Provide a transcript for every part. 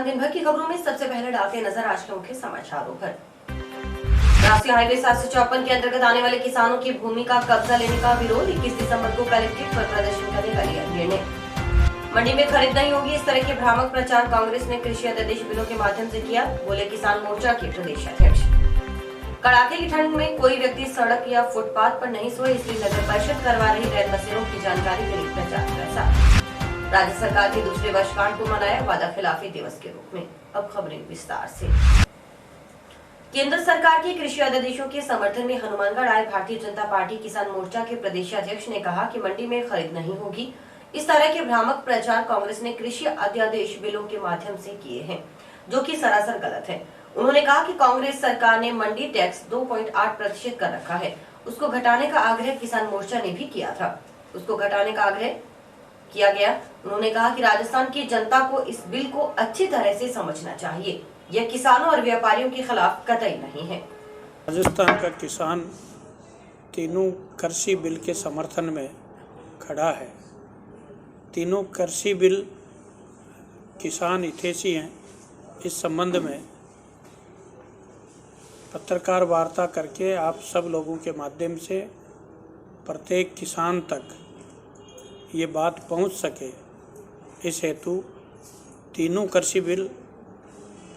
राजस्थान दिन भर की खबरों में सबसे पहले डालते नजर आज के मुख्य समाचारों पर। राष्ट्रीय हाईवे 754 के अंतर्गत आने वाले किसानों की भूमि का कब्जा लेने का विरोध 21 दिसंबर को कलेक्ट्रेट पर प्रदर्शन करने का लिया निर्णय। मंडी में खरीद नहीं होगी, इस तरह के भ्रामक प्रचार कांग्रेस ने कृषि अध्यादेश बिलों के माध्यम से किया, बोले किसान मोर्चा के प्रदेश अध्यक्ष। कड़ाके की ठंड में कोई व्यक्ति सड़क या फुटपाथ पर नहीं सोए, इसलिए नगर परिषद करवा रही रैन बसेरों की जानकारी के लिए प्रचार प्रसार। राज्य सरकार के दूसरे वर्षगांठ को मनाया वादा खिलाफी दिवस के रूप में। अब खबरें विस्तार से। केंद्र सरकार के कृषि अध्यादेशों के समर्थन में हनुमानगढ़ आए भारतीय जनता पार्टी किसान मोर्चा के प्रदेश अध्यक्ष ने कहा कि मंडी में खरीद नहीं होगी, इस तरह के भ्रामक प्रचार कांग्रेस ने कृषि अध्यादेश बिलों के माध्यम से किए हैं, जो कि सरासर गलत है। उन्होंने कहा कि कांग्रेस सरकार ने मंडी टैक्स 2.8% कर रखा है, उसको घटाने का आग्रह किसान मोर्चा ने भी किया था, उसको घटाने का आग्रह किया गया। उन्होंने कहा कि राजस्थान की जनता को इस बिल को अच्छी तरह से समझना चाहिए, यह किसानों और व्यापारियों के खिलाफ कतई नहीं है। राजस्थान का किसान तीनों कृषि बिल के समर्थन में खड़ा है। तीनों कृषि बिल किसान हितैषी हैं। इस संबंध में पत्रकार वार्ता करके आप सब लोगों के माध्यम से प्रत्येक किसान तक ये बात पहुंच सके, इस हेतु तीनों कृषि बिल,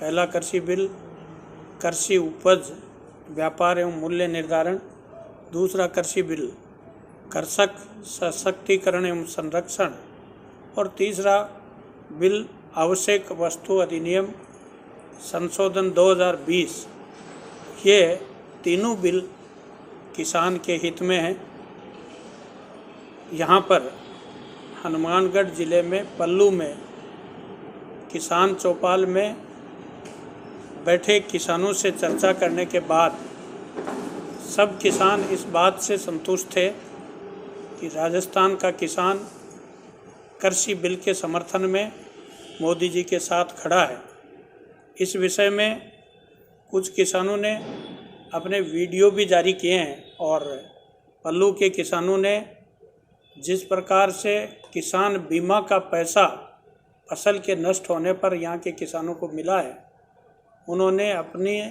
पहला कृषि बिल कृषि उपज व्यापार एवं मूल्य निर्धारण, दूसरा कृषि बिल कृषक सशक्तिकरण एवं संरक्षण और तीसरा बिल आवश्यक वस्तु अधिनियम संशोधन 2020, ये तीनों बिल किसान के हित में हैं। यहाँ पर हनुमानगढ़ जिले में पल्लू में किसान चौपाल में बैठे किसानों से चर्चा करने के बाद सब किसान इस बात से संतुष्ट थे कि राजस्थान का किसान कृषि बिल के समर्थन में मोदी जी के साथ खड़ा है। इस विषय में कुछ किसानों ने अपने वीडियो भी जारी किए हैं और पल्लू के किसानों ने जिस प्रकार से किसान बीमा का पैसा फसल के नष्ट होने पर यहाँ के किसानों को मिला है, उन्होंने अपनी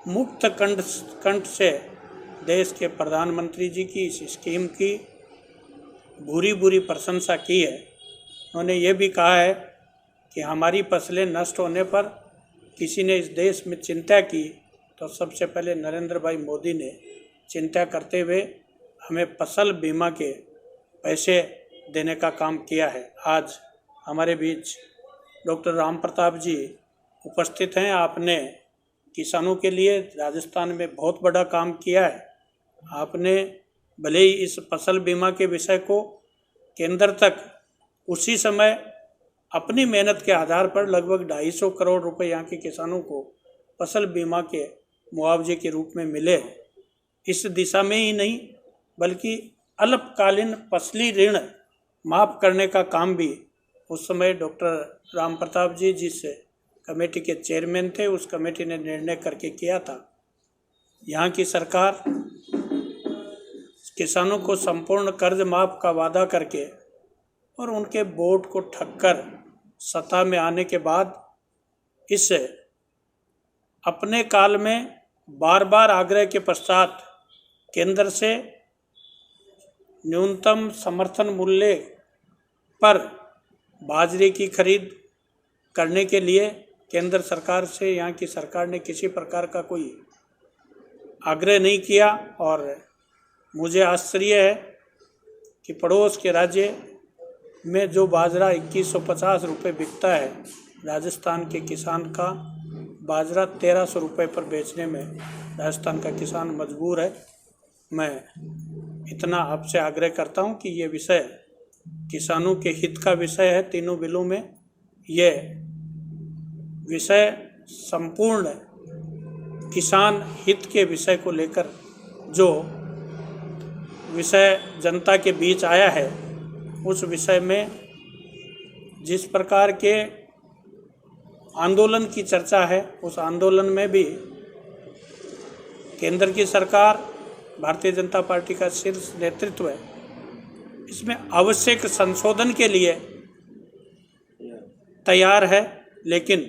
मुक्त कंठ से देश के प्रधानमंत्री जी की इस स्कीम की बुरी प्रशंसा की है। उन्होंने ये भी कहा है कि हमारी फसलें नष्ट होने पर किसी ने इस देश में चिंता की तो सबसे पहले नरेंद्र भाई मोदी ने चिंता करते हुए हमें फसल बीमा के पैसे देने का काम किया है। आज हमारे बीच डॉक्टर राम प्रताप जी उपस्थित हैं। आपने किसानों के लिए राजस्थान में बहुत बड़ा काम किया है। आपने भले ही इस फसल बीमा के विषय को केंद्र तक उसी समय अपनी मेहनत के आधार पर लगभग 250 करोड़ रुपए यहाँ के किसानों को फसल बीमा के मुआवजे के रूप में मिले हैं। इस दिशा में ही नहीं बल्कि अल्पकालीन फसली ऋण माफ़ करने का काम भी उस समय डॉक्टर राम प्रताप जी जिस कमेटी के चेयरमैन थे, उस कमेटी ने निर्णय करके किया था। यहाँ की सरकार किसानों को संपूर्ण कर्ज माफ़ का वादा करके और उनके बोर्ड को ठक्कर सत्ता में आने के बाद इस अपने काल में बार आग्रह के पश्चात केंद्र से न्यूनतम समर्थन मूल्य पर बाजरे की खरीद करने के लिए केंद्र सरकार से यहाँ की सरकार ने किसी प्रकार का कोई आग्रह नहीं किया। और मुझे आश्चर्य है कि पड़ोस के राज्य में जो बाजरा 2150 रुपये बिकता है, राजस्थान के किसान का बाजरा 1300 रुपये पर बेचने में राजस्थान का किसान मजबूर है। मैं इतना आपसे आग्रह करता हूं कि ये विषय किसानों के हित का विषय है। तीनों बिलों में ये विषय संपूर्ण किसान हित के विषय को लेकर जो विषय जनता के बीच आया है, उस विषय में जिस प्रकार के आंदोलन की चर्चा है, उस आंदोलन में भी केंद्र की सरकार, भारतीय जनता पार्टी का शीर्ष नेतृत्व है, इसमें आवश्यक संशोधन के लिए तैयार है। लेकिन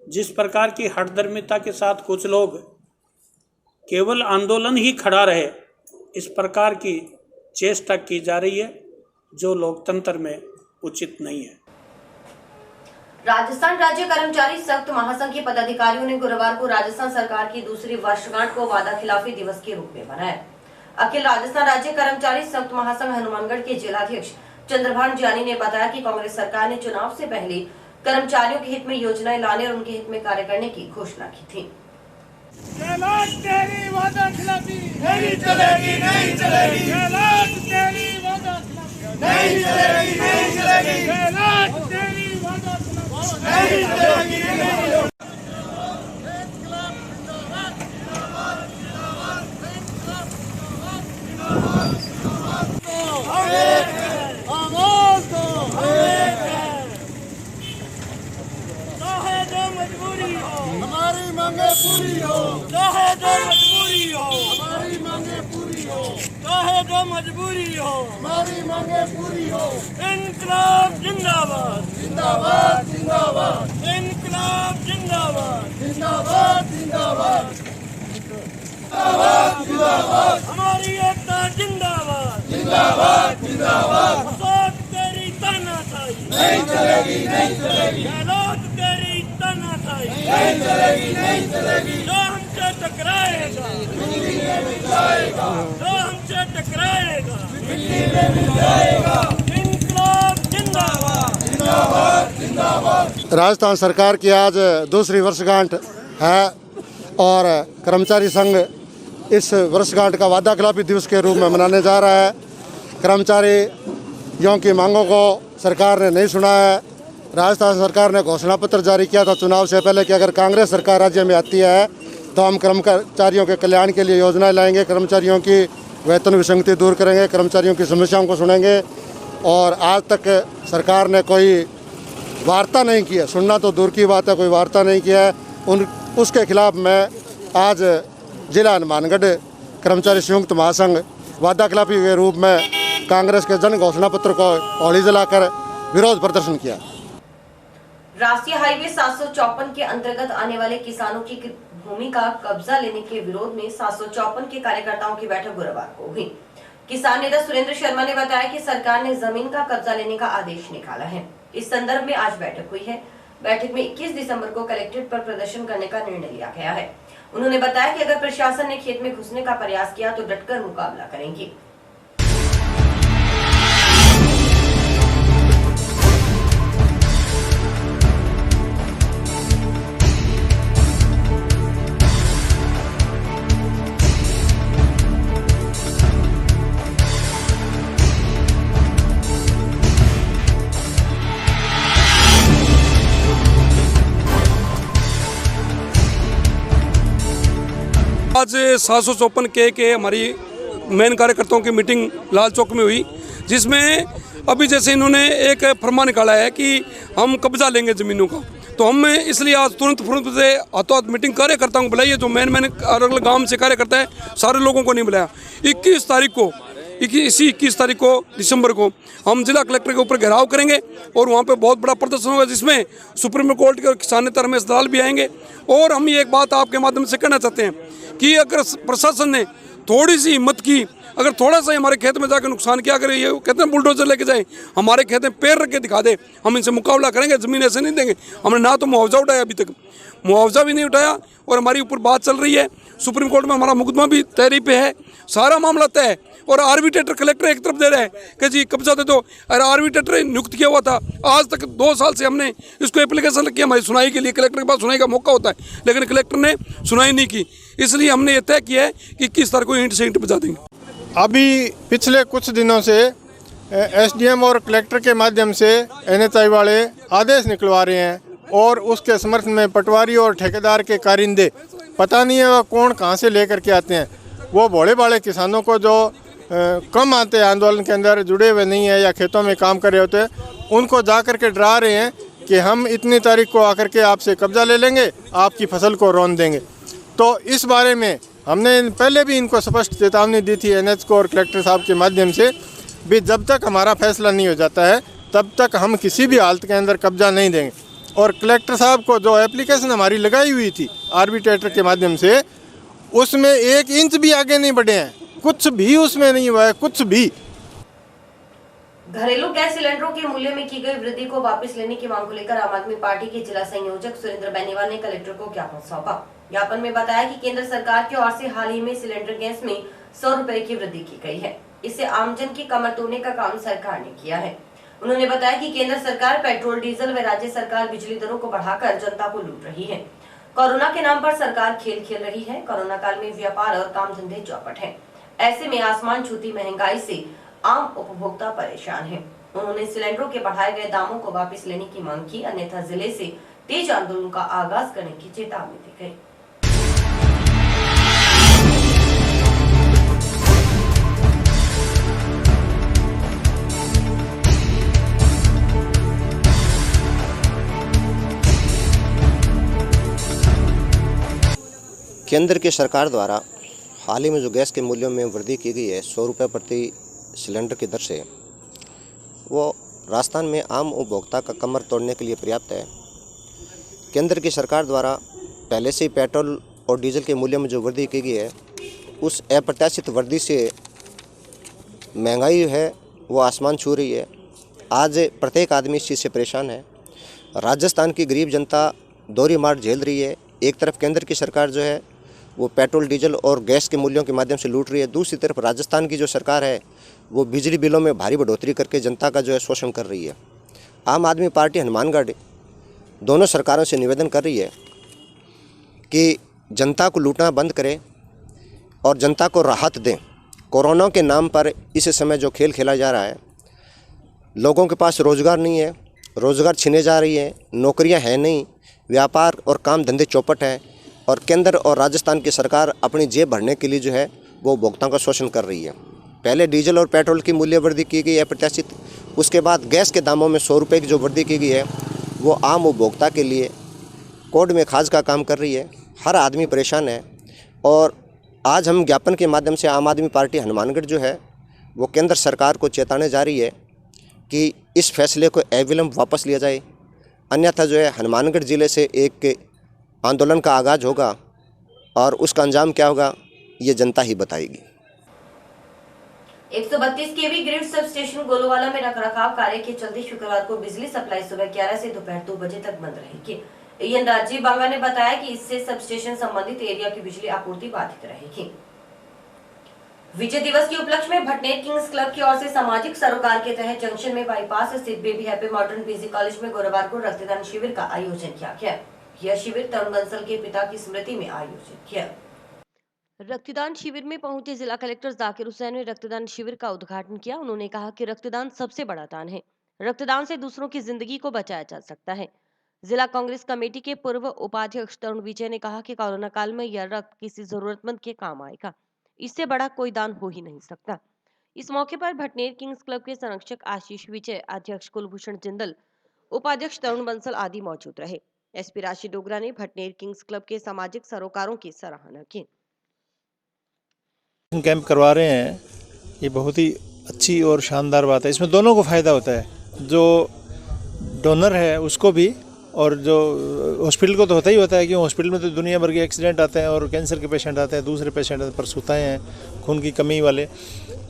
जिस प्रकार की हठधर्मिता के साथ कुछ लोग केवल आंदोलन ही खड़ा रहे, इस प्रकार की चेष्टा की जा रही है जो लोकतंत्र में उचित नहीं है। राजस्थान राज्य कर्मचारी संघ महासंघ के पदाधिकारियों ने गुरुवार को राजस्थान सरकार की दूसरी वर्षगांठ को वादा खिलाफी दिवस के रूप में मनाया। अखिल राजस्थान राज्य कर्मचारी संघ महासंघ हनुमानगढ़ के जिलाध्यक्ष चंद्रभान जानी ने बताया कि कांग्रेस सरकार ने चुनाव से पहले कर्मचारियों के हित में योजनाएं लाने और उनके हित में कार्य करने की घोषणा की थी। तेरी वादा खिलाफी नहीं चलेगी, नहीं चलेगी। तेरी वादा खिलाफी नहीं चलेगी, नहीं चलेगी। तेरी वादा खिलाफी नहीं चलेगी, नहीं चलेगी। हमारी मांगे पूरी हो, चाहे जो मजबूरी हो। हमारी मांगे पूरी हो, चाहे जो मजबूरी हो। हमारी मांगे पूरी हो। इनकलाब जिंदाबाद, जिंदाबाद, जिंदाबाद। इनकलाब जिंदाबाद, जिंदाबाद, जिंदाबाद, जिंदाबाद, जिंदाबाद। हमारी एकता जिंदाबाद, जिंदाबाद, जिंदाबाद। अशोक तेरी तानाशाही नहीं चलेगी, नहीं चलेगी। गहलोत तेरी तानाशाही नहीं चलेगी, नहीं चलेगी। जो हमसे टकराएगा मिट्टी में मिल जाएगा, जो हमसे टकराएगा मिट्टी में मिल जाएगा। इनकलाब जिंदाबाद, जिंदाबाद, जिंदाबाद। राजस्थान सरकार की आज दूसरी वर्षगांठ है और कर्मचारी संघ इस वर्षगांठ का वादा खिलाफी दिवस के रूप में मनाने जा रहा है। कर्मचारियों की मांगों को सरकार ने नहीं सुना है। राजस्थान सरकार ने घोषणा पत्र जारी किया था चुनाव से पहले कि अगर कांग्रेस सरकार राज्य में आती है तो हम कर्मचारियों के कल्याण के लिए योजनाएं लाएंगे, कर्मचारियों की वेतन विसंगति दूर करेंगे, कर्मचारियों की समस्याओं को सुनेंगे। और आज तक सरकार ने कोई वार्ता नहीं की है, सुनना तो दूर की बात है, कोई वार्ता नहीं किया है। उसके खिलाफ मैं आज जिला हनुमानगढ़ कर्मचारी संयुक्त महासंघ वादा खिलाफी के रूप में कांग्रेस के जन घोषणा पत्र को होली जलाकर विरोध प्रदर्शन किया। राष्ट्रीय हाईवे 754 के अंतर्गत आने वाले किसानों की भूमि का कब्जा लेने के विरोध में 754 के कार्यकर्ताओं की बैठक गुरुवार को हुई। किसान नेता सुरेंद्र शर्मा ने बताया कि सरकार ने जमीन का कब्जा लेने का आदेश निकाला है। इस संदर्भ में आज बैठक हुई है। बैठक में 21 दिसंबर को कलेक्ट्रेट पर प्रदर्शन करने का निर्णय लिया गया है। उन्होंने बताया कि अगर प्रशासन ने खेत में घुसने का प्रयास किया तो डटकर मुकाबला करेंगे। आज 754 के हमारी मेन कार्यकर्ताओं की मीटिंग लाल चौक में हुई, जिसमें अभी जैसे इन्होंने एक फरमान निकाला है कि हम कब्जा लेंगे ज़मीनों का, तो हम इसलिए आज तुरंत से हाथों हाथ मीटिंग कार्यकर्ताओं को बुलाई है। जो मेन अलग अलग गाँव से कार्यकर्ता है, सारे लोगों को नहीं बुलाया। 21 तारीख को दिसंबर को हम जिला कलेक्टर के ऊपर घेराव करेंगे और वहाँ पे बहुत बड़ा प्रदर्शन होगा, जिसमें सुप्रीम कोर्ट के और किसान नेता रमेश दलाल भी आएंगे। और हम ये एक बात आपके माध्यम से कहना चाहते हैं कि अगर प्रशासन ने थोड़ी सी हिम्मत की, अगर थोड़ा सा हमारे खेत में जाकर नुकसान किया, अगर ये कहते हैं बुलडोजर लेके जाए, हमारे खेत में पैर रख के दिखा दे, हम इनसे मुकाबला करेंगे। ज़मीन ऐसे नहीं देंगे। हमने ना तो मुआवजा उठाया, अभी तक मुआवजा भी नहीं उठाया और हमारी ऊपर बात चल रही है। सुप्रीम कोर्ट में हमारा मुकदमा भी तैयारी पे है, सारा मामला तय है। और आर्बिट्रेटर कलेक्टर एक तरफ दे रहे हैं कि जी कब्जा दे दो, अरे आर्बिट्रेटर नियुक्त किया हुआ था। आज तक 2 साल से हमने इसको एप्लीकेशन रखी हमारी सुनाई के लिए, कलेक्टर के पास सुनाई का मौका होता है, लेकिन कलेक्टर ने सुनाई नहीं की। इसलिए हमने ये तय किया है कि 21 तारीख को ईंट से ईंट बजा देंगे। अभी पिछले कुछ दिनों से एसडीएम और कलेक्टर के माध्यम से एनएचआई वाले आदेश निकलवा रहे हैं और उसके समर्थन में पटवारी और ठेकेदार के कारिंदे, पता नहीं है वह कौन कहाँ से लेकर के आते हैं, वो भोले भाले किसानों को जो कम आते हैं, आंदोलन के अंदर जुड़े हुए नहीं है या खेतों में काम कर रहे होते हैं, उनको जा कर के डरा रहे हैं कि हम इतनी तारीख को आकर के आपसे कब्जा ले लेंगे, आपकी फसल को रौंद देंगे। तो इस बारे में हमने पहले भी इनको स्पष्ट चेतावनी दी थी एनएच को और कलेक्टर साहब के माध्यम से भी, जब तक हमारा फैसला नहीं हो जाता है तब तक हम किसी भी हालत के अंदर कब्जा नहीं देंगे। और कलेक्टर साहब को जो एप्लीकेशन हमारी लगाई हुई थी आर्बिट्रेटर के माध्यम से, उसमें 1 इंच भी आगे नहीं बढ़े हैं, कुछ भी उसमें नहीं हुआ है, कुछ भी। घरेलू गैस सिलेंडरों के मूल्य में की गई वृद्धि को वापस लेने की मांग को लेकर आम आदमी पार्टी के जिला संयोजक सुरेंद्र बेनीवाल ने कलेक्टर को ज्ञापन सौंपा। ज्ञापन में बताया कि केंद्र सरकार की ओर से हाल ही में सिलेंडर गैस में 100 रुपए की वृद्धि की गई है। इससे आमजन की कमर तोड़ने का काम सरकार ने किया है। उन्होंने बताया कि केंद्र सरकार पेट्रोल, डीजल व राज्य सरकार बिजली दरों को बढ़ाकर जनता को लूट रही है। कोरोना के नाम पर सरकार खेल खेल रही है। कोरोना काल में व्यापार और काम धंधे चौपट है। ऐसे में आसमान छूती महंगाई से आम उपभोक्ता परेशान है। उन्होंने सिलेंडरों के बढ़ाए गए दामों को वापस लेने की मांग की, अन्यथा जिले से तेज आंदोलन का आगाज करने की चेतावनी दी गई। केंद्र की सरकार द्वारा हाल ही में जो गैस के मूल्यों में वृद्धि की गई है 100 रुपये प्रति सिलेंडर की दर से, वो राजस्थान में आम उपभोक्ता का कमर तोड़ने के लिए पर्याप्त है। केंद्र की सरकार द्वारा पहले से ही पेट्रोल और डीजल के मूल्य में जो वृद्धि की गई है, उस अप्रत्याशित वृद्धि से महंगाई है वो आसमान छू रही है। आज प्रत्येक आदमी इस चीज़ से परेशान है। राजस्थान की गरीब जनता दोहरी मार झेल रही है। एक तरफ केंद्र की सरकार जो है वो पेट्रोल, डीजल और गैस के मूल्यों के माध्यम से लूट रही है, दूसरी तरफ राजस्थान की जो सरकार है वो बिजली बिलों में भारी बढ़ोतरी करके जनता का जो है शोषण कर रही है। आम आदमी पार्टी हनुमानगढ़ दोनों सरकारों से निवेदन कर रही है कि जनता को लूटना बंद करें और जनता को राहत दें। कोरोना के नाम पर इस समय जो खेल खेला जा रहा है, लोगों के पास रोज़गार नहीं है, रोज़गार छीने जा रही है, नौकरियां हैं नहीं, व्यापार और काम धंधे चौपट है और केंद्र और राजस्थान की सरकार अपनी जेब भरने के लिए जो है वो उपभोक्ताओं का शोषण कर रही है। पहले डीजल और पेट्रोल की मूल्य वृद्धि की गई है अप्रत्याशित, उसके बाद गैस के दामों में 100 रुपये की जो वृद्धि की गई है वो आम उपभोक्ता के लिए कोड में खाज का काम कर रही है। हर आदमी परेशान है और आज हम ज्ञापन के माध्यम से आम आदमी पार्टी हनुमानगढ़ जो है वो केंद्र सरकार को चेताने जा रही है कि इस फैसले को अविलंब वापस लिया जाए, अन्यथा जो है हनुमानगढ़ ज़िले से एक आंदोलन का आगाज होगा और उसका अंजाम क्या होगा ये जनता ही बताएगी। 132 केवी ग्रिड सब स्टेशन गोलूवाला में रखरखाव कार्य के चलते शुक्रवार को बिजली सप्लाई सुबह 11 से दोपहर 2 बजे तक बंद रहेगी। एएन राजीव बांगा ने बताया कि इससे सब स्टेशन संबंधित एरिया की बिजली आपूर्ति बाधित रहेगी। विजय दिवस के उपलक्ष्य में भटनेर किंग्स क्लब की ओर से सामाजिक सरोकार के तहत जंक्शन में बाईपास स्थित baby happy modern PG college में गुरुवार को रक्तदान शिविर का आयोजन किया गया। यह शिविर तरुण बंसल के पिता की स्मृति में आयोजित किया। रक्तदान शिविर में पहुंचे जिला कलेक्टर जाकिर हुसैन ने रक्तदान शिविर का उद्घाटन किया। उन्होंने कहा कि रक्तदान सबसे बड़ा दान है। रक्तदान से दूसरों की जिंदगी को बचाया जा सकता है। जिला कांग्रेस कमेटी के पूर्व उपाध्यक्ष तरुण विजय ने कहा कि कोरोना काल में यह रक्त किसी जरूरतमंद के काम आएगा, इससे बड़ा कोई दान हो ही नहीं सकता। इस मौके पर भटनेर किंग्स क्लब के संरक्षक आशीष विजय, अध्यक्ष कुलभूषण जिंदल, उपाध्यक्ष तरुण बंसल आदि मौजूद रहे। एसपी राशि डोगरा ने भटनेर किंग्स क्लब के सामाजिक सरोकारों की सराहना की। कैंप करवा रहे हैं, ये बहुत ही अच्छी और शानदार बात है। इसमें दोनों को फ़ायदा होता है, जो डोनर है उसको भी और जो हॉस्पिटल को तो होता ही होता है, क्योंकि हॉस्पिटल में तो दुनिया भर के एक्सीडेंट आते हैं और कैंसर के पेशेंट आते हैं, दूसरे पेशेंट आते हैं, परसुताएँ हैं, खून की कमी वाले।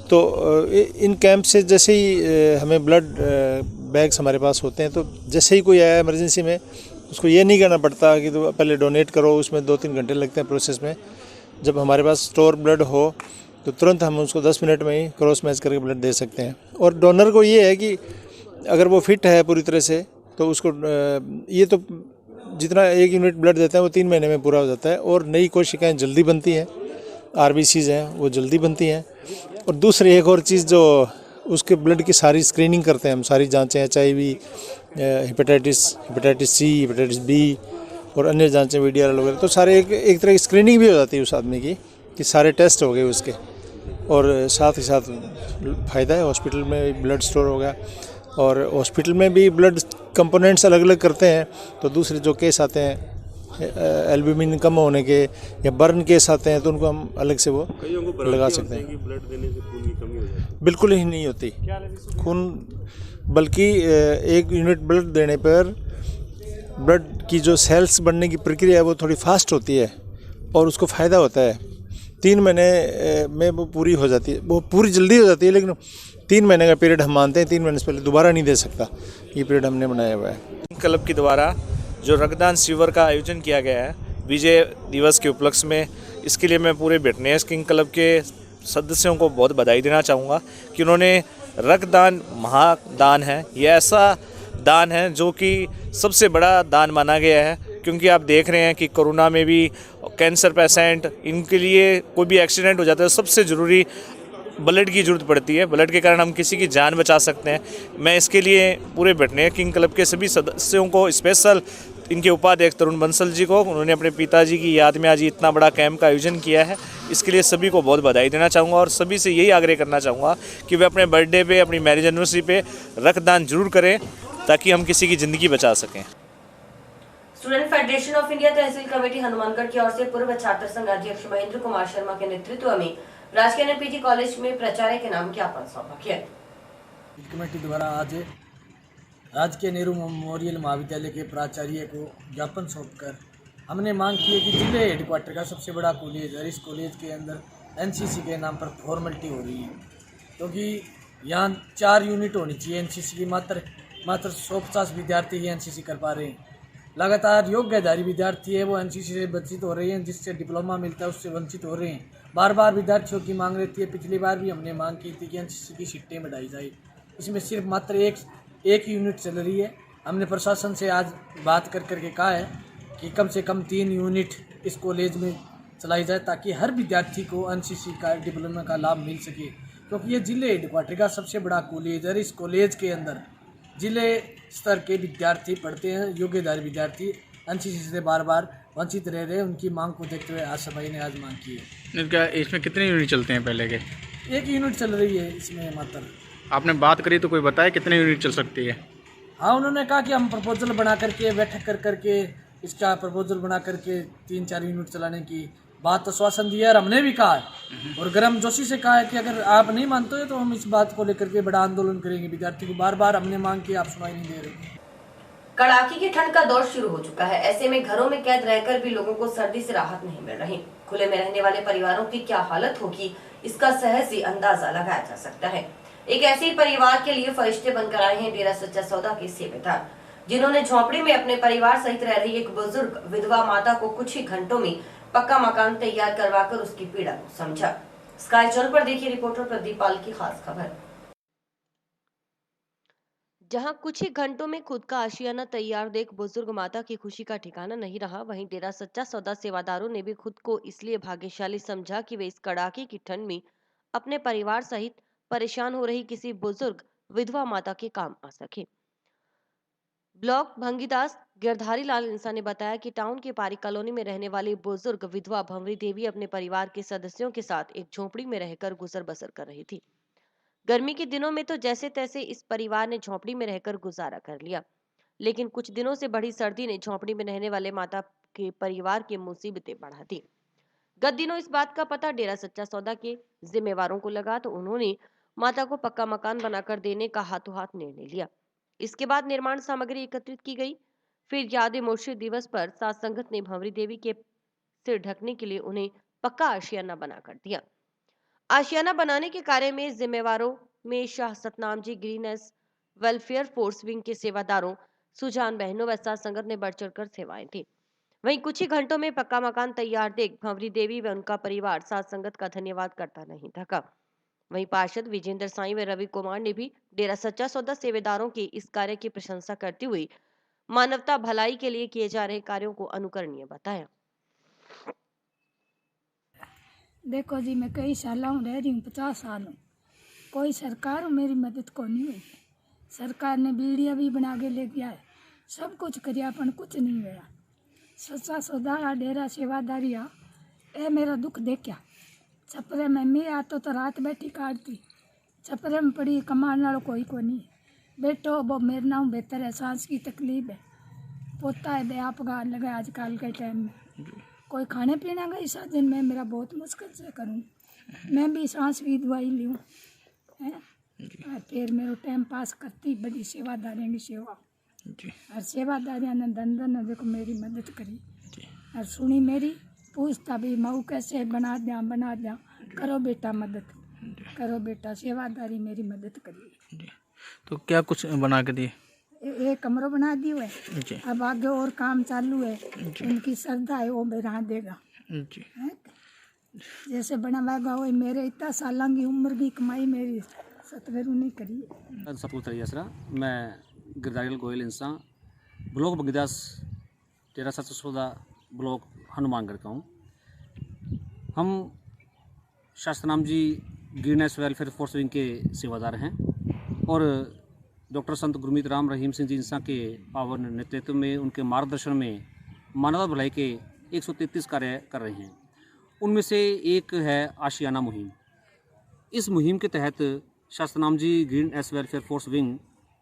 तो इन कैंप से जैसे ही हमें ब्लड बैग्स हमारे पास होते हैं, तो जैसे ही कोई आया इमरजेंसी में, उसको ये नहीं करना पड़ता कि तो पहले डोनेट करो, उसमें 2-3 घंटे लगते हैं प्रोसेस में। जब हमारे पास स्टोर ब्लड हो तो तुरंत हम उसको 10 मिनट में ही क्रॉस मैच करके ब्लड दे सकते हैं। और डोनर को ये है कि अगर वो फिट है पूरी तरह से तो उसको ये तो जितना 1 यूनिट ब्लड देता है वो 3 महीने में पूरा हो जाता है और नई कोशिकाएं जल्दी बनती हैं, RBCs हैं वो जल्दी बनती हैं। और दूसरी एक और चीज़, जो उसके ब्लड की सारी स्क्रीनिंग करते हैं हम, सारी जाँचें HIV, hepatitis C, hepatitis B और अन्य जाँचें VDRL वगैरह, तो सारे एक तरह की स्क्रीनिंग भी हो जाती है उस आदमी की कि सारे टेस्ट हो गए उसके। और साथ ही साथ फ़ायदा है, हॉस्पिटल में ब्लड स्टोर हो गया और हॉस्पिटल में भी ब्लड कंपोनेंट्स अलग अलग करते हैं। तो दूसरे जो केस आते हैं एल्ब्यूमिन कम होने के या बर्न केस आते हैं, तो उनको हम अलग से वो लगा सकते हैं। ब्लड देने से खून की कमी हो जाती है? बिल्कुल ही नहीं होती खून, बल्कि 1 यूनिट ब्लड देने पर ब्लड की जो सेल्स बनने की प्रक्रिया है वो थोड़ी फास्ट होती है और उसको फ़ायदा होता है। 3 महीने में वो पूरी हो जाती है, वो पूरी जल्दी हो जाती है, लेकिन 3 महीने का पीरियड हम मानते हैं, 3 महीने से पहले दोबारा नहीं दे सकता, ये पीरियड हमने बनाया हुआ है। क्लब के द्वारा जो रक्तदान शिविर का आयोजन किया गया है विजय दिवस के उपलक्ष्य में, इसके लिए मैं पूरे बिटनेस किंग क्लब के सदस्यों को बहुत बधाई देना चाहूँगा कि उन्होंने रक्तदान महादान है, ये ऐसा दान है जो कि सबसे बड़ा दान माना गया है, क्योंकि आप देख रहे हैं कि कोरोना में भी कैंसर पेशेंट, इनके लिए कोई भी एक्सीडेंट हो जाता है, सबसे ज़रूरी ब्लड की ज़रूरत पड़ती है। ब्लड के कारण हम किसी की जान बचा सकते हैं। मैं इसके लिए पूरे बिटनेस किंग क्लब के सभी सदस्यों को, स्पेशल इनके उपाध्यक्ष तरुण बंसल जी को, उन्होंने अपने पिताजी की याद में आज इतना बड़ा कैंप का आयोजन किया है, इसके लिए सभी को बहुत बधाई देना चाहूँगा और सभी से यही आग्रह करना चाहूँगा कि वे अपने बर्थडे पे, अपनी मैरिज एनिवर्सरी पे रक्तदान जरूर करें ताकि हम किसी की ज़िंदगी बचा सकें। Student federation of India tehsil committee Hanumangarh की ओर से पूर्व छात्र संघ अध्यक्ष महेंद्र कुमार शर्मा के नेतृत्व में राजकीय एनपीटी कॉलेज में प्राचार्य के नाम ज्ञापन सौंपा गया। कमेटी द्वारा आज राजकीय नेहरू मेमोरियल महाविद्यालय के प्राचार्य को ज्ञापन सौंपकर हमने मांग की है कि जिले हेडक्वार्टर का सबसे बड़ा कॉलेज है, इस कॉलेज के अंदर एनसीसी के नाम पर फॉर्मेलिटी हो रही है, क्योंकि यहाँ 4 यूनिट होनी चाहिए एनसीसी की, मात्र 150 विद्यार्थी ही एनसीसी कर पा रहे हैं। लगातार योग्यधारी विद्यार्थी है वो एनसीसी से वंचित हो रहे हैं, जिससे डिप्लोमा मिलता है उससे वंचित हो रहे हैं। बार बार विद्यार्थियों की मांग रहती है। पिछली बार भी हमने मांग की थी कि एनसीसी की सीटें बढ़ाई जाए, इसमें सिर्फ मात्र एक यूनिट चल रही है। हमने प्रशासन से आज बात करके कहा है कि कम से कम 3 यूनिट इस कॉलेज में चलाई जाए ताकि हर विद्यार्थी को एनसीसी का डिप्लोमा का लाभ मिल सके, क्योंकि ये जिले हेडक्वार्टर का सबसे बड़ा कॉलेज है। इस कॉलेज के अंदर जिले स्तर के विद्यार्थी पढ़ते हैं, योग्यधारी विद्यार्थी एनसीसी से बार बार वंचित रह रहे हैं। उनकी मांग को देखते हुए आज सभाई ने आज मांग की है। इनका इसमें कितने यूनिट चलते हैं पहले के? 1 यूनिट चल रही है इसमें मात्र। आपने बात करी तो कोई बताया कितने यूनिट चल सकती है? हाँ, उन्होंने कहा कि हम प्रपोजल बना करके बैठक करके इसका प्रपोजल बना करके 3-4 यूनिट चलाने की बात आश्वासन दिया है। हमने भी कहा है और गर्म जोशी से कहा है कि अगर आप नहीं मानते हो तो हम इस बात को लेकर के बड़ा आंदोलन करेंगे। विद्यार्थी को बार बार हमने मांग की, आप सुनाई नहीं दे रहे। कड़ाके की ठंड का दौर शुरू हो चुका है। ऐसे में घरों में कैद रहकर भी लोगों को सर्दी से राहत नहीं मिल रही। खुले में रहने वाले परिवारों की क्या हालत होगी, इसका सहज ही अंदाजा लगाया जा सकता है। एक ऐसे ही परिवार के लिए फरिश्ते बनकर आए हैं डेरा सच्चा सौदा के सेवेदार, जिन्होंने झोपड़ी में अपने परिवार सहित रह रही एक बुजुर्ग विधवा माता को कुछ ही घंटों में पक्का मकान तैयार करवाकर उसकी पीड़ा को समझा। स्काई चैनल पर देखिए रिपोर्टर प्रदीप पाल की खास खबर। जहां कुछ ही घंटों में खुद का आशियाना तैयार देख बुजुर्ग माता की खुशी का ठिकाना नहीं रहा, वहीं डेरा सच्चा सौदा सेवादारों ने भी खुद को इसलिए भाग्यशाली समझा कि वे इस कड़ाके की ठंड में अपने परिवार सहित परेशान हो रही किसी बुजुर्ग विधवा माता के काम आ सके। ब्लॉक भंगीदास गिरधारी लाल इंसा ने बताया कि टाउन के पारी कॉलोनी में रहने वाली बुजुर्ग विधवा भंवरी देवी अपने परिवार के सदस्यों के साथ एक झोपड़ी में रहकर गुजर बसर कर रही थी। गर्मी के दिनों में तो जैसे तैसे इस परिवार ने झोपड़ी में रहकर गुजारा कर लिया, लेकिन कुछ दिनों से बढ़ी सर्दी ने झोपड़ी में रहने वाले माता के परिवार की मुसीबतें बढ़ा दी। गत दिनों इस बात का पता डेरा सच्चा सौदा के जिम्मेवारों को लगा तो उन्होंने माता को पक्का मकान बनाकर देने का हाथों हाथ निर्णय लिया। इसके बाद निर्माण सामग्री एकत्रित की गई। फिर याद मुर्शिद दिवस पर सात संगत ने भंवरी देवी के सिर ढकने के लिए उन्हें पक्का आशियाना बनाकर दिया। आशियाना बनाने के कार्य में जिम्मेवारों में Shah Satnam ji greens welfare force wing के सेवादारों सुजान बहनों व सात संगत ने बढ़ चढ़कर सेवाएं दी। वहीं कुछ ही घंटों में पक्का मकान तैयार देख भंवरी देवी व उनका परिवार सात संगत का धन्यवाद करता नहीं थका। वहीं पार्षद विजेंद्र साई व रवि कुमार ने भी डेरा सच्चा सौदा सेवेदारों की इस कार्य की प्रशंसा करते हुए मानवता भलाई के लिए किए जा रहे कार्यों को अनुकरणीय बताया। देखो जी, मैं कई साल रह रही हूँ, 50 साल हूँ, कोई सरकार मेरी मदद को नहीं हुई। सरकार ने बीड़िया भी बना के ले गया है, सब कुछ करिया, पर कुछ नहीं हुआ। सच्चा सौदा डेरा सेवादारिया ए मेरा दुख देखा। छपरे में मैं आतो तो रात बैठी काटती, छपरे में पड़ी कमाने वालों कोई को नहीं। बेटो वो मेरे नाम बेहतर है, सांस की तकलीफ है, पोता है बे आप गाल लगा आजकल के टाइम में। कोई खाने पीने का इस दिन में मेरा बहुत मुश्किल से करूँ, मैं भी सांस की दवाई लूँ है, फिर मेरा टाइम पास करती। बड़ी सेवादारी की सेवा और सेवादारियों ने धन देखो मेरी मदद करी और सुनी मेरी, पूछता भी मऊ कैसे बना दिया, करो बेटा मदद, करो बेटा, सेवादारी मेरी मदद करी। तो क्या कुछ बना के दिए? एक कमरा बना दियो है, अब आगे और काम चालू है, उनकी श्रद्धा है वो बना देगा। है? जैसे बनावेगा वही, मेरे इतना साल की उम्र की कमाई मेरी सतवेरू नहीं करी है। सपूत यसरा, मैं गिरधारी गोयल इंसान, ब्लॉक बगदास, तेरा 714 ब्लॉक हनुमानगढ़ का हूँ। हम शास्त्रनाम जी ग्रीननेस वेलफेयर फोर्स विंग के सेवादार हैं और डॉक्टर संत गुरमीत राम रहीम सिंह जी इंसान के पावन नेतृत्व में, उनके मार्गदर्शन में मानवता भलाई के 133 कार्य कर रहे हैं। उनमें से एक है आशियाना मुहिम। इस मुहिम के तहत शास्त्रनाम जी ग्रीननेस वेलफेयर फोर्स विंग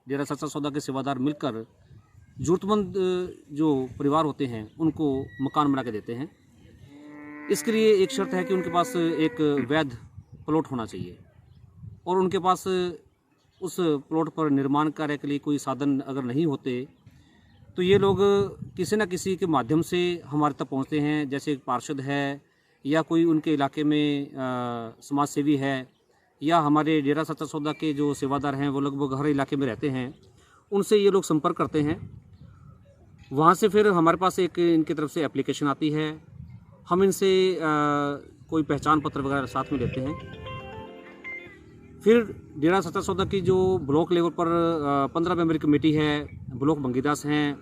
डेरा सच्चा सौदा के सेवादार मिलकर ज़रूरतमंद जो परिवार होते हैं उनको मकान बना के देते हैं। इसके लिए एक शर्त है कि उनके पास एक वैध प्लॉट होना चाहिए और उनके पास उस प्लॉट पर निर्माण कार्य के लिए कोई साधन अगर नहीं होते तो ये लोग किसी न किसी के माध्यम से हमारे तक पहुंचते हैं। जैसे एक पार्षद है या कोई उनके इलाके में समाज सेवी है या हमारे डेरा सच्चा सौदा के जो सेवादार हैं वो लगभग हर इलाके में रहते हैं, उनसे ये लोग संपर्क करते हैं। वहाँ से फिर हमारे पास एक इनकी तरफ से एप्लीकेशन आती है, हम इनसे कोई पहचान पत्र वगैरह साथ में लेते हैं। फिर डेरा सच्चा सौदा की जो ब्लॉक लेवल पर 15 मेंबर कमेटी है, ब्लॉक बंगीदास हैं,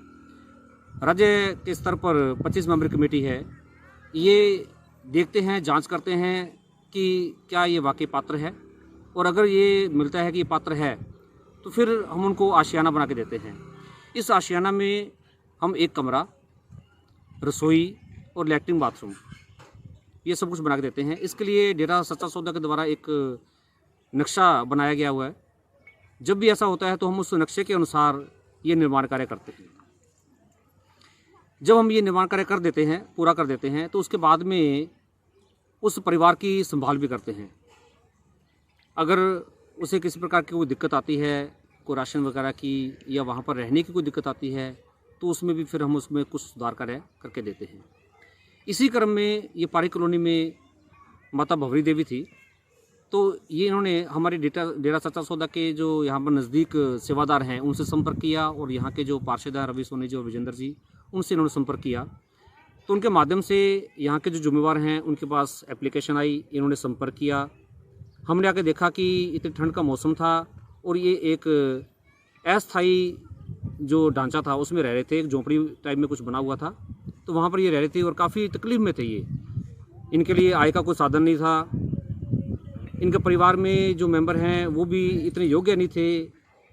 राज्य के स्तर पर 25 मेंबर कमेटी है, ये देखते हैं, जांच करते हैं कि क्या ये वाकई पात्र है और अगर ये मिलता है कि ये पात्र है तो फिर हम उनको आशियाना बना के देते हैं। इस आशियाना में हम एक कमरा, रसोई और लैट्रिन बाथरूम ये सब कुछ बना के देते हैं। इसके लिए डेरा सच्चा सौदा के द्वारा एक नक्शा बनाया गया हुआ है। जब भी ऐसा होता है तो हम उस नक्शे के अनुसार ये निर्माण कार्य करते हैं। जब हम ये निर्माण कार्य कर देते हैं, पूरा कर देते हैं, तो उसके बाद में उस परिवार की संभाल भी करते हैं। अगर उसे किसी प्रकार की कोई दिक्कत आती है, कोई राशन वगैरह की या वहाँ पर रहने की कोई दिक्कत आती है तो उसमें भी फिर हम उसमें कुछ सुधार कार्य करके देते हैं। इसी क्रम में ये पारी कॉलोनी में माता भंवरी देवी थी, तो ये इन्होंने हमारे डेरा सच्चा सौदा के जो यहाँ पर नज़दीक सेवादार हैं उनसे संपर्क किया और यहाँ के जो पार्षद हैं रवि सोनी जी और विजेंद्र जी, उनसे इन्होंने संपर्क किया। तो उनके माध्यम से यहाँ के जो जिम्मेवार हैं उनके पास एप्लीकेशन आई, इन्होंने संपर्क किया। हमने आके देखा कि इतनी ठंड का मौसम था और ये एक अस्थायी जो ढांचा था उसमें रह रहे थे, एक झोंपड़ी टाइप में कुछ बना हुआ था, तो वहाँ पर ये रह रहे थे और काफ़ी तकलीफ में थे। ये इनके लिए आय का कोई साधन नहीं था। इनके परिवार में जो मेंबर हैं वो भी इतने योग्य नहीं थे,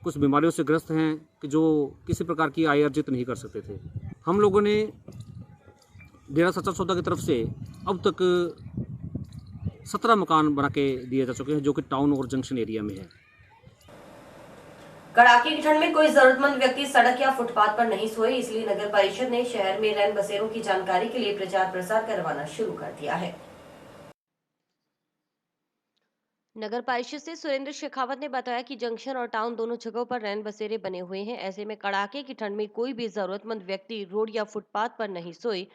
कुछ बीमारियों से ग्रस्त हैं कि जो किसी प्रकार की आय अर्जित नहीं कर सकते थे। हम लोगों ने डेरा सच्चा सौदा की तरफ से अब तक 17 मकान बना के दिए जा चुके हैं जो कि टाउन और जंक्शन एरिया में है। कड़ाके की ठंड में कोई जरूरतमंद व्यक्ति सड़क या फुटपाथ पर नहीं सोए, इसलिए नगर परिषद ने शहर में रैन बसेरों की जानकारी के लिए प्रचार प्रसार करवाना शुरू कर दिया है। नगर परिषद से सुरेंद्र शेखावत ने बताया कि जंक्शन और टाउन दोनों जगहों पर रैन बसेरे बने हुए हैं। ऐसे में कड़ाके की ठंड में कोई भी जरूरतमंद व्यक्ति रोड या फुटपाथ पर नहीं सोए।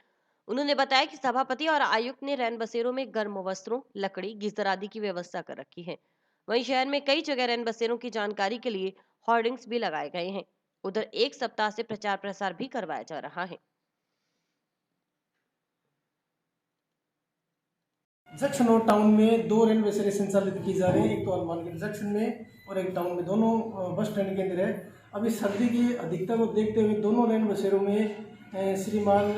उन्होंने बताया कि सभापति और आयुक्त ने रैन बसेरों में गर्म वस्त्रों, लकड़ी, गीजर आदि की व्यवस्था कर रखी है। वहीं शहर में कई जगह रैन बसेरों की जानकारी के लिए होर्डिंग्स भी लगाए गए हैं। उधर एक सप्ताह से प्रचार प्रसार भी करवाया जा रहा है। जंक्शन और टाउन में 2 रैन बसेरे संचालित की जा रही है, एक तो हनुमानगढ़ जंक्शन में और एक टाउन में, दोनों बस स्टैंड के अंदर है। अभी सर्दी की अधिकता को देखते हुए दोनों रैन बसेरों में श्रीमान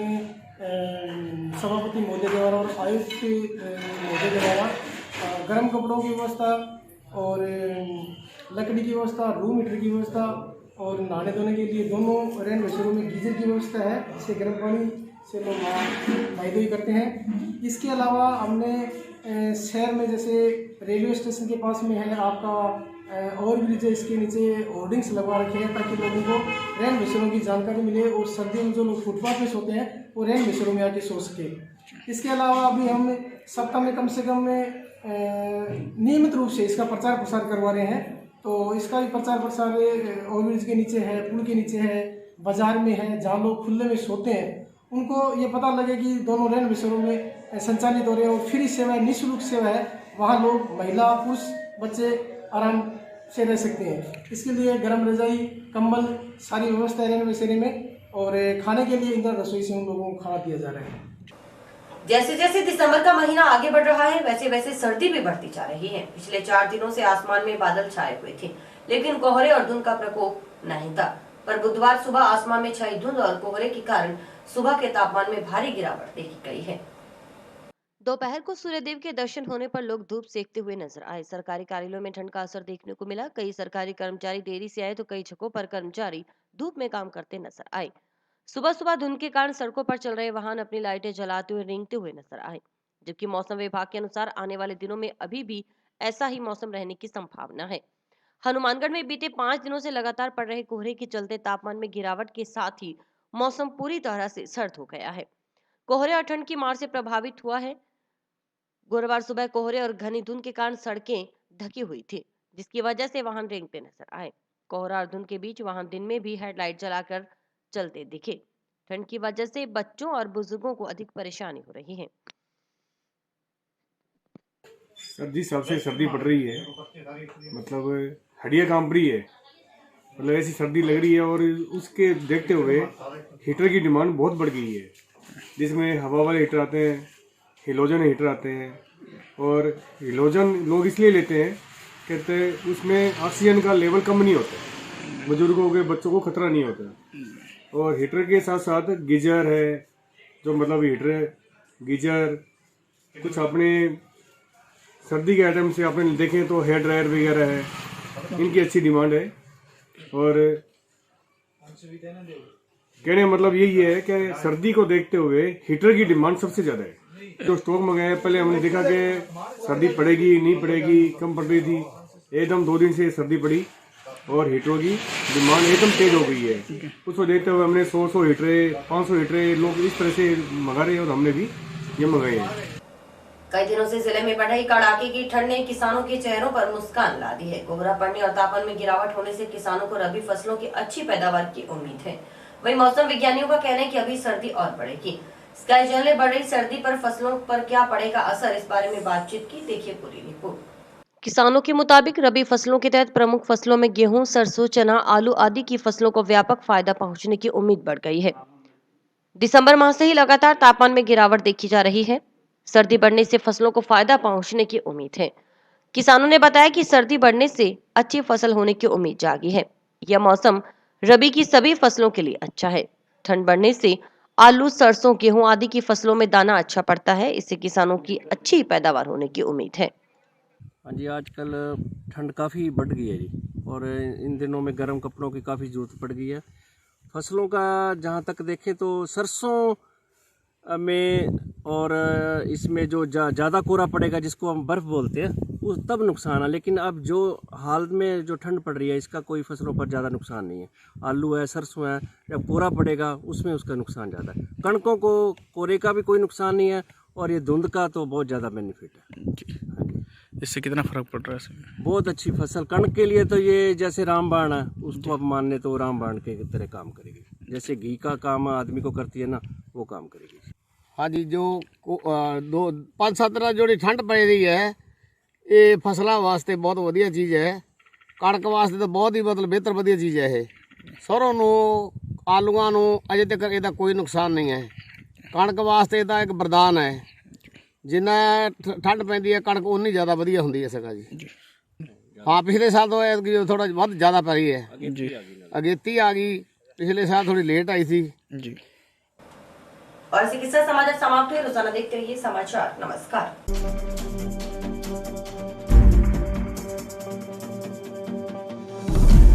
सभापति महोदय द्वारा और आयुक्त महोदय द्वारा गर्म कपड़ों की व्यवस्था और लकड़ी की व्यवस्था, रूम हीटर की व्यवस्था और नहाने धोने के लिए दोनों रैन बसेरों में गीजर की व्यवस्था है, जिससे गर्म पानी से लोग नहाई धोई करते हैं। इसके अलावा हमने शहर में जैसे रेलवे स्टेशन के पास में है आपका और ब्रिज है, इसके नीचे होर्डिंग्स लगवा रखे हैं ताकि लोगों को रैन बसेरों की जानकारी मिले और सर्दियों में जो लोग फुटपाथ पे सोते हैं वो रैन बसेरों में आके सो सके। इसके अलावा अभी हम सप्ताह में कम से कम नियमित रूप से इसका प्रचार प्रसार करवा रहे हैं। तो इसका भी प्रचार प्रसार ओवरब्रिज के नीचे है, पुल के नीचे है, बाजार में है, जहाँ लोग खुले में सोते हैं, उनको ये पता लगे कि दोनों रैन बसेरों में संचालित हो रहे हैं और फ्री सेवा है, निःशुल्क सेवा है, वहाँ लोग महिला पुरुष बच्चे आराम से रह सकते हैं। इसके लिए गर्म रजाई, कंबल, सारी व्यवस्था है रैन बसेरे में, और खाने के लिए इंदिरा रसोई से उन लोगों को खाना दिया जा रहा है। जैसे जैसे दिसंबर का महीना आगे बढ़ रहा है, वैसे वैसे सर्दी भी बढ़ती जा रही है। पिछले 4 दिनों से आसमान में बादल छाए हुए थे, लेकिन कोहरे और धुंध का प्रकोप नहीं था। पर बुधवार सुबह आसमान में छाई धुंध और कोहरे के कारण सुबह के तापमान में भारी गिरावट देखी गई है। दोपहर को सूर्यदेव के दर्शन होने पर लोग धूप सेकते हुए नजर आए। सरकारी कार्यालयों में ठंड का असर देखने को मिला। कई सरकारी कर्मचारी देरी से आए तो कई जगहों पर कर्मचारी धूप में काम करते नजर आए। सुबह सुबह धुंध के कारण सड़कों पर चल रहे वाहन अपनी लाइटें जलाते हुए रेंगते हुए नजर आए, जबकि मौसम विभाग के अनुसार आने वाले दिनों में अभी भी ऐसा ही मौसम रहने की संभावना है। हनुमानगढ़ में बीते 5 दिनों से लगातार पड़ रहे कोहरे के चलते तापमान में गिरावट के साथ ही मौसम पूरी तरह से सर्द हो गया है। कोहरे और ठंड की मार से प्रभावित हुआ है। गुरुवार सुबह कोहरे और घनी धुंध के कारण सड़कें ढकी हुई थी, जिसकी वजह से वाहन रेंगते नजर आए। कोहरा और धुंध के बीच वाहन दिन में भी हेडलाइट जलाकर चलते दिखे। ठंड की वजह से बच्चों और बुजुर्गों को अधिक परेशानी हो रही है। सर्दी सबसे सर्दी पड़ रही है, मतलब हड्डियाँ कांप रही है, मतलब ऐसी सर्दी लग रही है। और उसके देखते हुए हीटर की डिमांड बहुत बढ़ गई है, जिसमें हवा वाले हीटर आते हैं, हेलोजन हीटर आते हैं। और हेलोजन लोग इसलिए लेते हैं, कहते हैं उसमें ऑक्सीजन का लेवल कम नहीं होता, बुजुर्गों के बच्चों को खतरा नहीं होता। और हीटर के साथ साथ गीजर है, जो मतलब हीटर है, गीजर, कुछ अपने सर्दी के आइटम से आपने देखें तो हेयर ड्रायर वगैरह है, इनकी अच्छी डिमांड है। और कहने का मतलब यही है कि सर्दी को देखते हुए हीटर की डिमांड सबसे ज़्यादा है। जो स्टॉक मंगाया, पहले हमने देखा कि सर्दी पड़ेगी नहीं पड़ेगी, कम पड़ रही थी, एकदम 2 दिन से सर्दी पड़ी और हीटरों की डिमांड एकदम तेज हो गई है। उसको देखते हुए हमने 100 हीटरें, 500 हीटरें लोग इस तरह से मंगा रहे हैं और हमने भी ये मंगाए हैं। कई दिनों से जिले में बढ़ रही कड़ाके की ठंड ने किसानों के चेहरों पर मुस्कान ला दी है। कोहरा पड़ने और तापमान में गिरावट होने से किसानों को रबी फसलों की अच्छी पैदावार की उम्मीद है। वहीं मौसम विज्ञानियों का कहना है कि अभी सर्दी और बढ़ेगी। स्काई जल ने बढ़ रही सर्दी पर फसलों पर क्या पड़ेगा असर, इस बारे में बातचीत की, देखिए पूरी रिपोर्ट। किसानों के मुताबिक रबी फसलों के तहत प्रमुख फसलों में गेहूं, सरसों, चना, आलू आदि की फसलों को व्यापक फायदा पहुंचने की उम्मीद बढ़ गई है। दिसंबर माह से ही लगातार तापमान में गिरावट देखी जा रही है। सर्दी बढ़ने से फसलों को फायदा पहुंचने की उम्मीद है। किसानों ने बताया कि सर्दी बढ़ने से अच्छी फसल होने की उम्मीद जागी है। यह मौसम रबी की सभी फसलों के लिए अच्छा है। ठंड बढ़ने से आलू, सरसों, गेहूं आदि की फसलों में दाना अच्छा पड़ता है। इससे किसानों की अच्छी पैदावार होने की उम्मीद है। हाँ जी, आजकल ठंड काफ़ी बढ़ गई है जी, और इन दिनों में गर्म कपड़ों की काफ़ी ज़रूरत पड़ गई है। फसलों का जहाँ तक देखें तो सरसों में और इसमें जो ज़्यादा कोहरा पड़ेगा, जिसको हम बर्फ़ बोलते हैं, उस तब नुकसान है। लेकिन अब जो हाल में जो ठंड पड़ रही है, इसका कोई फसलों पर ज़्यादा नुकसान नहीं है। आलू है, सरसों है, जब कोहरा पड़ेगा उसमें उसका नुकसान ज़्यादा है। कणकों को कोहरे का भी कोई नुकसान नहीं है, और ये धुंध का तो बहुत ज़्यादा बेनिफिट है। इससे कितना फ़र्क पड़ रहा है इसमें? बहुत अच्छी फसल कणक के लिए तो ये जैसे रामबाण है, उसको अब मानने तो रामबाण के तरह काम करेगी। जैसे घी का काम आदमी को करती है ना, वो काम करेगी। हाँ जी, जो 5-7 दिनों जोड़ी ठंड पै रही है, ये फसलों वास्ते बहुत वधिया चीज़ है। कणक वास्ते तो बहुत ही मतलब बेहतर वधिया चीज़ है। ये सरों नूं, आलूआं नूं अजे तक ਇਹਦਾ कोई नुकसान नहीं है। कणक वास्ते ਇਹਦਾ एक वरदान है। जिन्ना ठंड पैंदी है कणक उन्नी ज़्यादा वधिया हुंदी है सका जी। हाँ, पिछले साल तो थोड़ा बहुत ज़्यादा पै रही है, अगेती आ गई। पिछले साल थोड़ी लेट आई थी जी। और इसी के साथ समाचार समाप्त हुए। रोजाना देखते रहिए समाचार। नमस्कार।